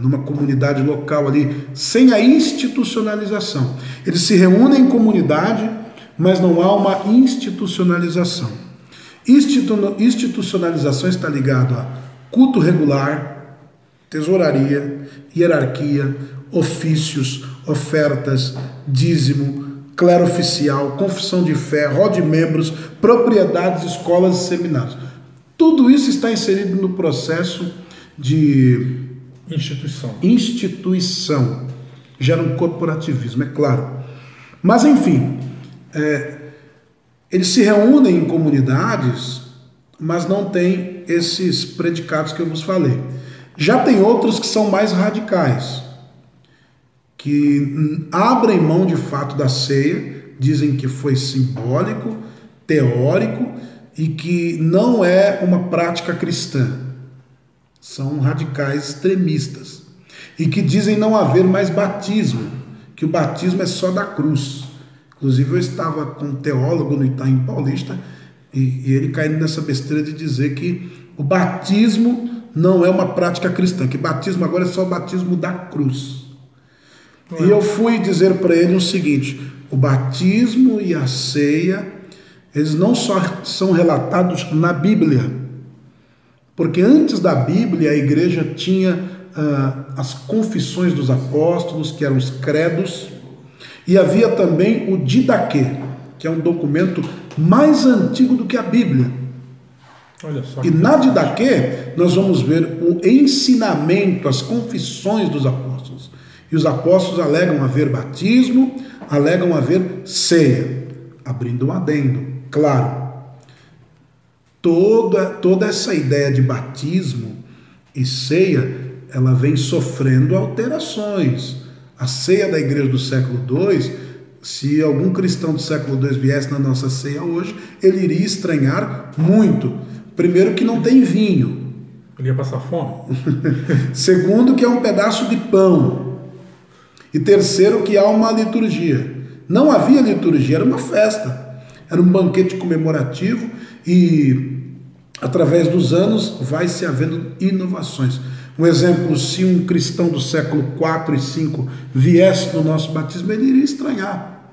numa comunidade local ali, sem a institucionalização. Eles se reúnem em comunidade, mas não há uma institucionalização. Institucionalização está ligado a culto regular, tesouraria, hierarquia, ofícios, ofertas, dízimo, clero oficial, confissão de fé, rol de membros, propriedades, escolas e seminários. Tudo isso está inserido no processo de instituição. Gera um corporativismo, é claro. Mas, enfim, eles se reúnem em comunidades, mas não tem esses predicados que eu vos falei. Já tem outros que são mais radicais, que abrem mão de fato da ceia, dizem que foi simbólico, teórico e que não é uma prática cristã. São radicais extremistas e que dizem não haver mais batismo, que o batismo é só da cruz. Inclusive eu estava com um teólogo no Itaim Paulista e ele caindo nessa besteira de dizer que o batismo não é uma prática cristã, que batismo agora é só o batismo da cruz. E eu fui dizer para ele o seguinte: o batismo e a ceia, eles não só são relatados na Bíblia, porque antes da Bíblia a igreja tinha as confissões dos apóstolos, que eram os credos, e havia também o Didaquê, que é um documento mais antigo do que a Bíblia. Olha só. E na Didaquê nós vamos ver o ensinamento, as confissões dos apóstolos. E os apóstolos alegam haver batismo, alegam haver ceia. Abrindo um adendo, claro. Toda essa ideia de batismo e ceia, ela vem sofrendo alterações. A ceia da igreja do século II, se algum cristão do século II viesse na nossa ceia hoje, ele iria estranhar muito. Primeiro, que não tem vinho. Ele ia passar fome. Segundo, que é um pedaço de pão. E terceiro, que há uma liturgia. Não havia liturgia, era uma festa. Era um banquete comemorativo e, através dos anos, vai se havendo inovações. Um exemplo, se um cristão do século IV e V viesse no nosso batismo, ele iria estranhar.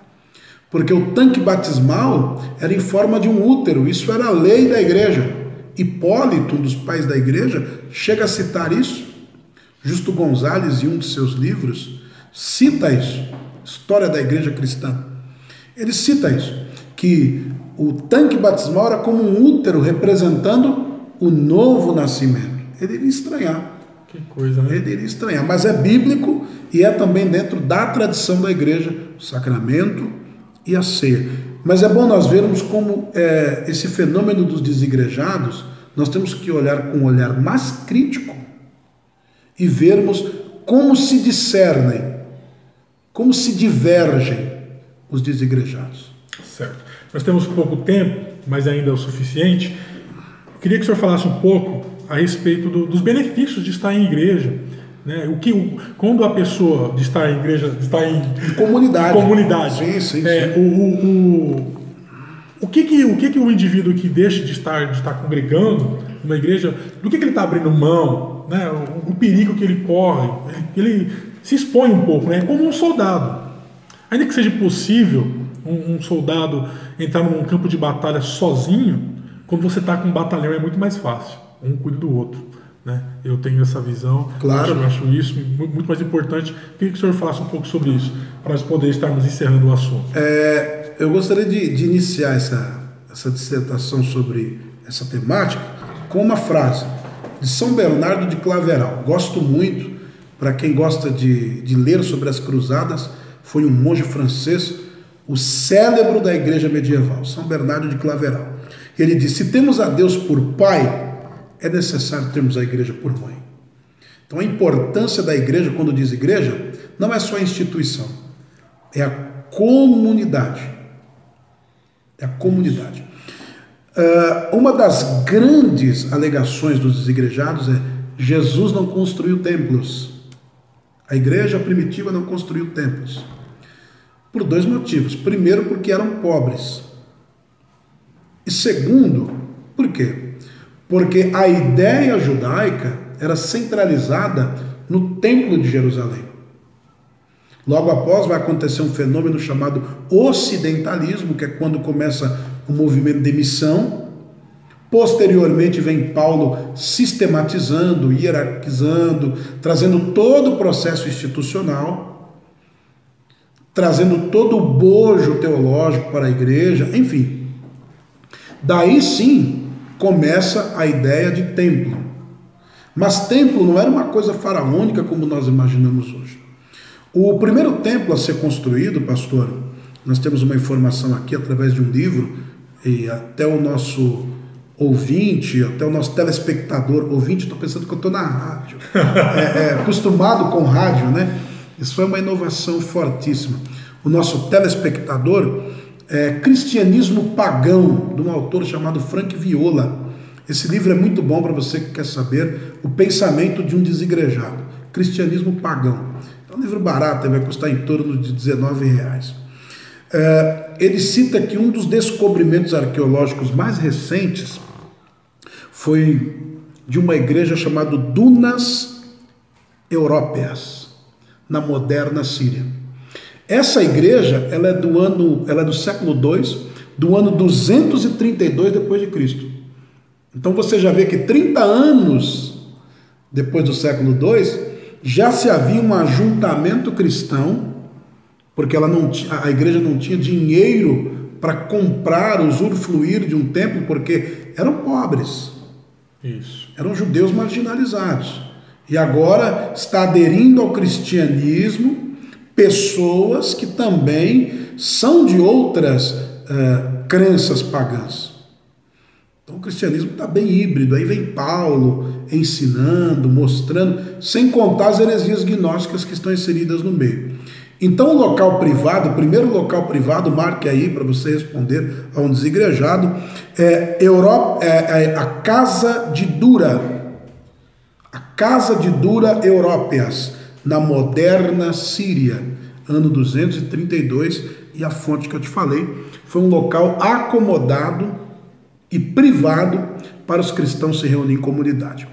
Porque o tanque batismal era em forma de um útero, isso era a lei da igreja. Hipólito, um dos pais da igreja, chega a citar isso. Justo Gonzalez, em um de seus livros, cita isso, História da Igreja Cristã. Ele cita isso, que o tanque batismal era como um útero representando o novo nascimento. Ele iria estranhar. Que coisa, né? Ele iria estranhar, mas é bíblico e é também dentro da tradição da igreja, o sacramento e a ceia. Mas é bom nós vermos como esse fenômeno dos desigrejados, nós temos que olhar com um olhar mais crítico e vermos como se discernem, como se divergem os desigrejados. Certo. Nós temos pouco tempo, mas ainda é o suficiente. Eu queria que o senhor falasse um pouco a respeito dos benefícios de estar em igreja, né? Quando a pessoa de estar em igreja, de estar em comunidade. Sim. O que o indivíduo que deixa de estar congregando numa igreja, do que ele está abrindo mão, né? O perigo que ele corre, ele se expõe um pouco, né? Como um soldado. Ainda que seja possível um soldado entrar num campo de batalha sozinho, quando você está com um batalhão é muito mais fácil. Um cuida do outro, né? Eu tenho essa visão, claro. Eu acho isso muito mais importante. Queria que o senhor falasse um pouco sobre isso, para nós poder estarmos encerrando o assunto. Eu gostaria de iniciar essa dissertação sobre essa temática com uma frase de São Bernardo de Claverall. Gosto muito, para quem gosta de ler sobre as cruzadas, foi um monge francês, o cérebro da igreja medieval, São Bernardo de Claverall. Ele diz: se temos a Deus por pai, é necessário termos a igreja por mãe. Então a importância da igreja, quando diz igreja, não é só a instituição, é a comunidade. É a comunidade. Uma das grandes alegações dos desigrejados é: Jesus não construiu templos. A igreja primitiva não construiu templos. Por dois motivos. Primeiro, porque eram pobres. E segundo, por quê? Porque a ideia judaica era centralizada no Templo de Jerusalém. Logo após vai acontecer um fenômeno chamado ocidentalismo, que é quando começa o movimento de missão. Posteriormente vem Paulo sistematizando, hierarquizando, trazendo todo o processo institucional, trazendo todo o bojo teológico para a igreja, enfim. Daí sim começa a ideia de templo. Mas templo não era uma coisa faraônica como nós imaginamos hoje. O primeiro templo a ser construído, pastor, nós temos uma informação aqui através de um livro, e até o nosso ouvinte, até o nosso telespectador, ouvinte, estou pensando que eu estou na rádio, acostumado com rádio, né? Isso foi uma inovação fortíssima. O nosso telespectador é Cristianismo Pagão, de um autor chamado Frank Viola. Esse livro é muito bom para você que quer saber o pensamento de um desigrejado. Cristianismo Pagão. É um livro barato, vai custar em torno de R$19. Ele cita que um dos descobrimentos arqueológicos mais recentes foi de uma igreja chamada Dunas Európeas, na moderna Síria. Essa igreja ela é do século II, do ano 232 depois de Cristo. Então você já vê que 30 anos depois do século II já se havia um ajuntamento cristão, porque a igreja não tinha dinheiro para comprar, usufruir de um templo, porque eram pobres. Isso. Eram judeus marginalizados. E agora está aderindo ao cristianismo pessoas que também são de outras crenças pagãs. Então o cristianismo está bem híbrido. Aí vem Paulo ensinando, mostrando, sem contar as heresias gnósticas que estão inseridas no meio. Então o local privado, o primeiro local privado, marque aí para você responder a um desigrejado, a Casa de Dura. A Casa de Dura Európeas, na moderna Síria, ano 232, e a fonte que eu te falei foi um local acomodado e privado para os cristãos se reunirem em comunidade.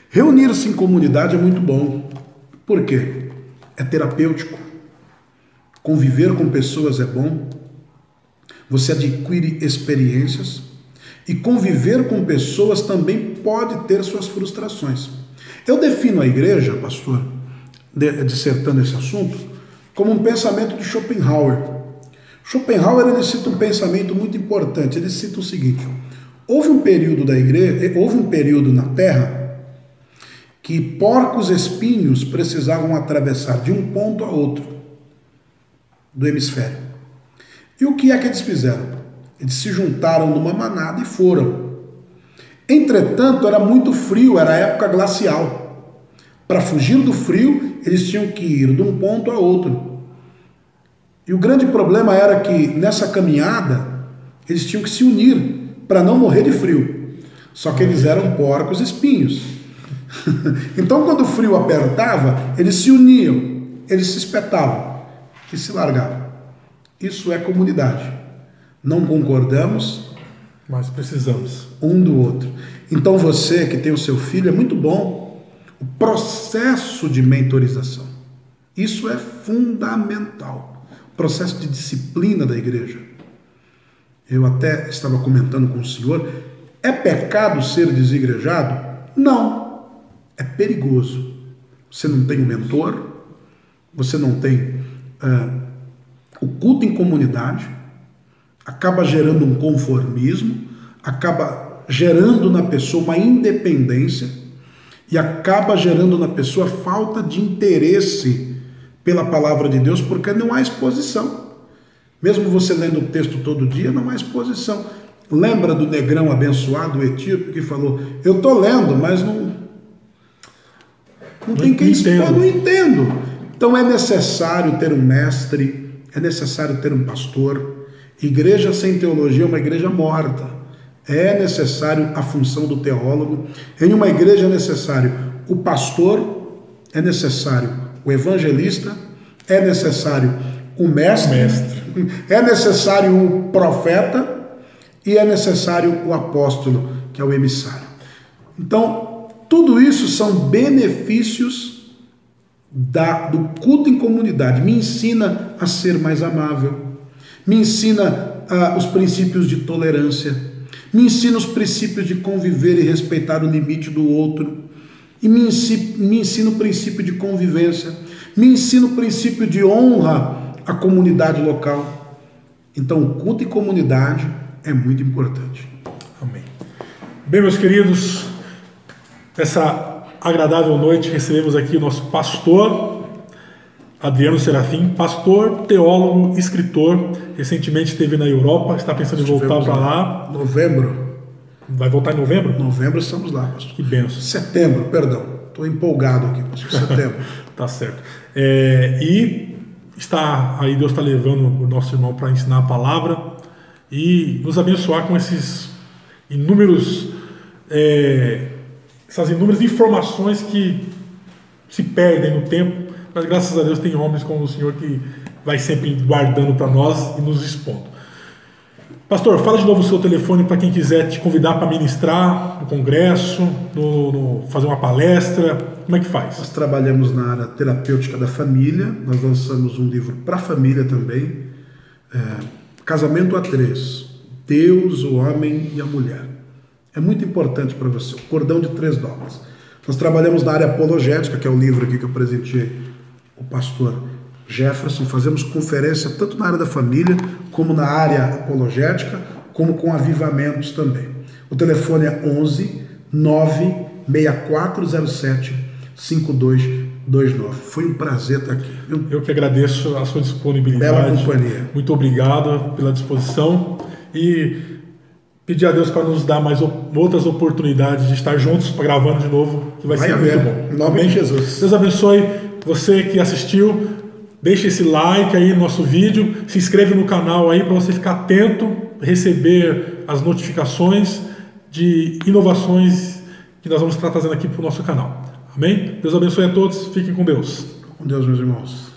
Reunir-se em comunidade é muito bom. Por quê? É terapêutico. Conviver com pessoas é bom. Você adquire experiências. E conviver com pessoas também pode ter suas frustrações. Eu defino a igreja, pastor, dissertando esse assunto, como um pensamento de Schopenhauer. Schopenhauer ele cita um pensamento muito importante. Ele cita o seguinte: houve um período na Terra que porcos espinhos precisavam atravessar de um ponto a outro do hemisfério. E o que é que eles fizeram? Eles se juntaram numa manada e foram. Entretanto, era muito frio, era a época glacial. Para fugir do frio, eles tinham que ir de um ponto a outro. E o grande problema era que nessa caminhada, eles tinham que se unir para não morrer de frio. Só que eles eram porcos espinhos. Então, quando o frio apertava, eles se uniam, eles se espetavam e se largavam. Isso é comunidade. Não concordamos, mas precisamos um do outro. Então, você que tem o seu filho, é muito bom o processo de mentorização. Isso é fundamental. O processo de disciplina da igreja. Eu até estava comentando com o senhor, é pecado ser desigrejado? Não. É perigoso. Você não tem um mentor, você não tem o culto em comunidade, acaba gerando um conformismo, acaba gerando na pessoa uma independência e acaba gerando na pessoa falta de interesse pela palavra de Deus, porque não há exposição. Mesmo você lendo o texto todo dia, não há exposição. Lembra do negrão abençoado, o etíope, que falou: eu estou lendo, mas não Não tem quem expor, não entendo. Então é necessário ter um mestre, é necessário ter um pastor. Igreja sem teologia é uma igreja morta. É necessário a função do teólogo. Em uma igreja é necessário o pastor, é necessário o evangelista, é necessário o mestre, é necessário o profeta e é necessário o apóstolo, que é o emissário. Então, tudo isso são benefícios do culto em comunidade. Me ensina a ser mais amável, me ensina os princípios de tolerância, me ensina os princípios de conviver e respeitar o limite do outro, e me ensina o princípio de convivência, me ensina o princípio de honra à comunidade local. Então, o culto em comunidade é muito importante. Amém. Bem, meus queridos, nessa agradável noite recebemos aqui o nosso pastor Adriano Serafim, pastor, teólogo, escritor. Recentemente esteve na Europa, está pensando em voltar para lá. Novembro. Vai voltar em novembro? Novembro estamos lá, pastor. Que benção. Setembro, perdão. Estou empolgado aqui, pastor. Setembro. Tá certo. E está aí, Deus está levando o nosso irmão para ensinar a palavra e nos abençoar com esses inúmeros, essas inúmeras informações que se perdem no tempo, mas graças a Deus tem homens como o Senhor que vai sempre guardando para nós e nos expondo. Pastor, fala de novo o seu telefone para quem quiser te convidar para ministrar no congresso, fazer uma palestra, como é que faz? Nós trabalhamos na área terapêutica da família, nós lançamos um livro para a família também, Casamento a Três, Deus, o Homem e a Mulher. É muito importante para você, o cordão de 3 dobras. Nós trabalhamos na área apologética, que é o livro aqui que eu presenteei o pastor Jefferson, fazemos conferência tanto na área da família, como na área apologética, como com avivamentos também. O telefone é 11 96407 5229. Foi um prazer estar aqui. Eu que agradeço a sua disponibilidade. Bela companhia. Muito obrigado pela disposição e pedir a Deus para nos dar mais outras oportunidades de estar juntos, gravando de novo, que vai ser muito bom. Em nome de Jesus. Deus abençoe você que assistiu. Deixe esse like aí no nosso vídeo, se inscreve no canal aí para você ficar atento, receber as notificações de inovações que nós vamos estar trazendo aqui para o nosso canal. Amém? Deus abençoe a todos, fiquem com Deus. Com Deus, meus irmãos.